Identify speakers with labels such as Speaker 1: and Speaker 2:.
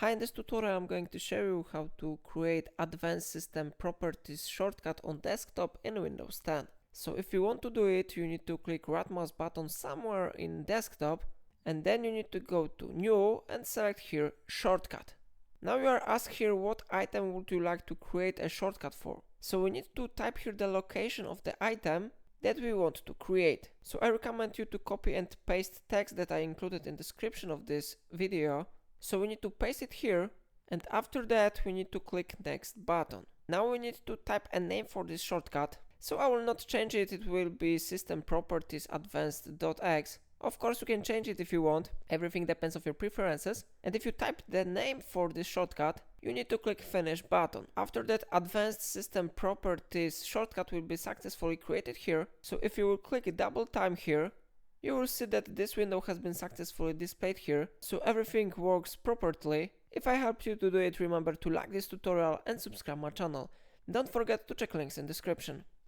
Speaker 1: Hi, in this tutorial I'm going to show you how to create advanced system properties shortcut on desktop in Windows 10. So if you want to do it, you need to click right mouse button somewhere in desktop, and then you need to go to new and select here shortcut. Now you are asked here what item would you like to create a shortcut for. So we need to type here the location of the item that we want to create. So I recommend you to copy and paste text that I included in the description of this video. So we need to paste it here, and after that we need to click next button. Now we need to type a name for this shortcut. So I will not change it, it will be SystemPropertiesAdvanced.exe. Of course you can change it if you want, everything depends on your preferences. And if you type the name for this shortcut, you need to click finish button. After that, advanced system properties shortcut will be successfully created here. So if you will click double time here, you will see that this window has been successfully displayed here, so everything works properly. If I helped you to do it, remember to like this tutorial and subscribe my channel. Don't forget to check links in description.